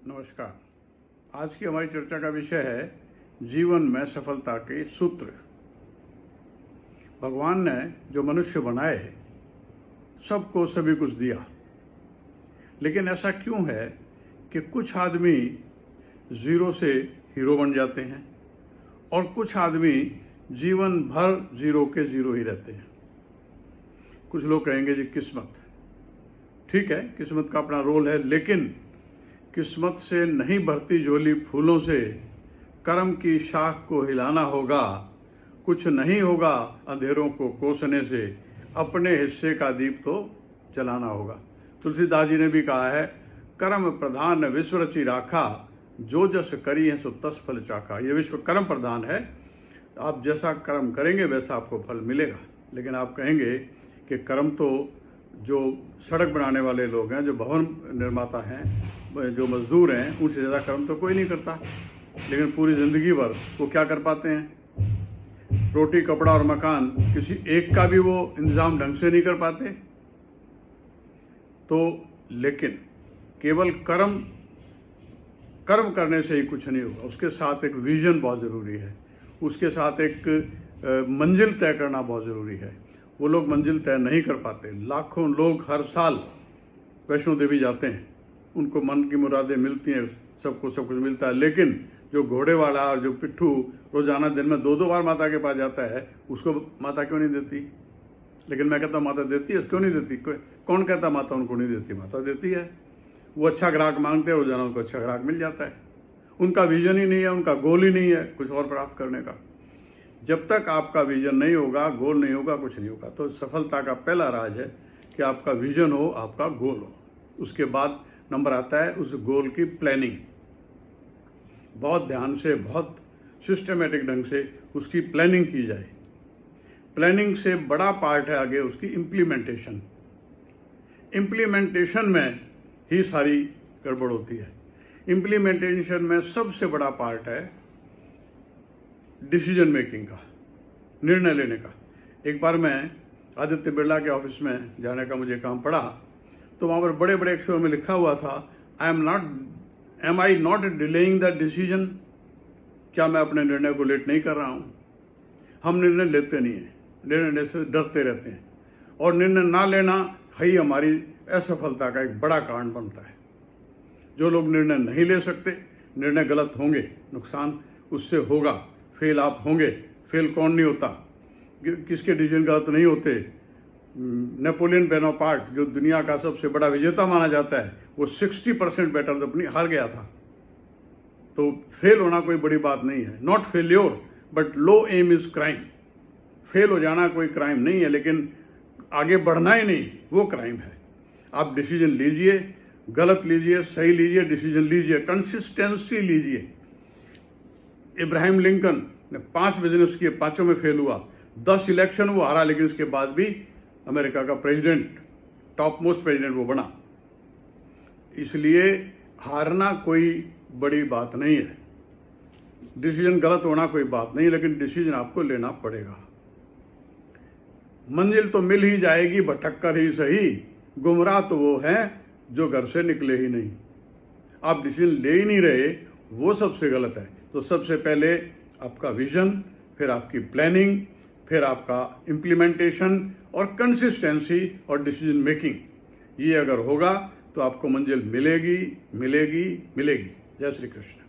नमस्कार। आज की हमारी चर्चा का विषय है जीवन में सफलता के सूत्र। भगवान ने जो मनुष्य बनाए सबको सभी कुछ दिया, लेकिन ऐसा क्यों है कि कुछ आदमी ज़ीरो से हीरो बन जाते हैं और कुछ आदमी जीवन भर ज़ीरो के ज़ीरो ही रहते हैं। कुछ लोग कहेंगे जी किस्मत, ठीक है, किस्मत का अपना रोल है, लेकिन किस्मत से नहीं भरती झोली फूलों से, कर्म की शाख को हिलाना होगा, कुछ नहीं होगा अंधेरों को कोसने से, अपने हिस्से का दीप तो जलाना होगा। तुलसीदास जी ने भी कहा है, कर्म प्रधान विश्व रचि राखा, जो जस करी है सो तस फल चाखा। ये विश्व कर्म प्रधान है, आप जैसा कर्म करेंगे वैसा आपको फल मिलेगा। लेकिन आप कहेंगे कि कर्म तो जो सड़क बनाने वाले लोग हैं, जो भवन निर्माता हैं, जो मजदूर हैं, उनसे ज़्यादा कर्म तो कोई नहीं करता। लेकिन पूरी ज़िंदगी भर वो क्या कर पाते हैं? रोटी, कपड़ा और मकान, किसी एक का भी वो इंतज़ाम ढंग से नहीं कर पाते। तो लेकिन केवल कर्म करने से ही कुछ नहीं होगा, उसके साथ एक विज़न बहुत ज़रूरी है, उसके साथ एक मंजिल तय करना बहुत ज़रूरी है। वो लोग मंजिल तय नहीं कर पाते। लाखों लोग हर साल वैष्णो देवी जाते हैं, उनको मन की मुरादें मिलती हैं, सबको सब कुछ मिलता है। लेकिन जो घोड़े वाला और जो पिट्ठू रोजाना दिन में 2-2 बार माता के पास जाता है, उसको माता क्यों नहीं देती? लेकिन मैं कहता हूँ माता देती है, क्यों नहीं देती? कौन कहता माता उनको नहीं देती? माता देती है। वो अच्छा ग्राहक मांगते हैं, रोजाना उनको अच्छा ग्राहक मिल जाता है। उनका विजन ही नहीं है, उनका गोल ही नहीं है कुछ और प्राप्त करने का। जब तक आपका विजन नहीं होगा, गोल नहीं होगा, कुछ नहीं होगा। तो सफलता का पहला राज है कि आपका विजन हो, आपका गोल हो। उसके बाद नंबर आता है उस गोल की प्लानिंग। बहुत ध्यान से, बहुत सिस्टमेटिक ढंग से उसकी प्लानिंग की जाए। प्लानिंग से बड़ा पार्ट है आगे उसकी इम्प्लीमेंटेशन। इम्प्लीमेंटेशन में ही सारी गड़बड़ होती है। इम्प्लीमेंटेशन में सबसे बड़ा पार्ट है डिसीजन मेकिंग का, निर्णय लेने का। एक बार मैं आदित्य बिरला के ऑफिस में जाने का मुझे काम पड़ा, तो वहाँ पर बड़े बड़े अक्षरों में लिखा हुआ था, am I not delaying the decision. क्या मैं अपने निर्णय को लेट नहीं कर रहा हूँ? हम निर्णय लेते नहीं हैं, निर्णय लेने से डरते रहते हैं, और निर्णय ना लेना ही हमारी असफलता का एक बड़ा कारण बनता है। जो लोग निर्णय नहीं ले सकते, निर्णय गलत होंगे, नुकसान उससे होगा, फेल आप होंगे। फेल कौन नहीं होता? किसके डिसीजन गलत नहीं होते? नेपोलियन बोनापार्ट, जो दुनिया का सबसे बड़ा विजेता माना जाता है, वो 60% बैटल अपनी हार गया था। तो फेल होना कोई बड़ी बात नहीं है। Not failure but low aim is crime. Fail हो जाना कोई क्राइम नहीं है, लेकिन आगे बढ़ना ही नहीं, वो क्राइम है। आप डिसीजन लीजिए, गलत लीजिए, सही लीजिए, डिसीजन लीजिए, कंसिस्टेंसी लीजिए। इब्राहिम लिंकन ने 5 बिजनेस किए, 5 में फेल हुआ। 10 इलेक्शन वो हारा, लेकिन उसके बाद भी अमेरिका का प्रेसिडेंट, टॉप मोस्ट प्रेसिडेंट वो बना। इसलिए हारना कोई बड़ी बात नहीं है, डिसीजन गलत होना कोई बात नहीं, लेकिन डिसीजन आपको लेना पड़ेगा। मंजिल तो मिल ही जाएगी, भटक कर ही सही, गुमराह तो वो हैं जो घर से निकले ही नहीं। आप डिसीजन ले ही नहीं रहे, वो सबसे गलत है। तो सबसे पहले आपका विजन, फिर आपकी प्लानिंग, फिर आपका इम्प्लीमेंटेशन और कंसिस्टेंसी और डिसीजन मेकिंग। ये अगर होगा तो आपको मंजिल मिलेगी, मिलेगी, मिलेगी। जय श्री कृष्ण।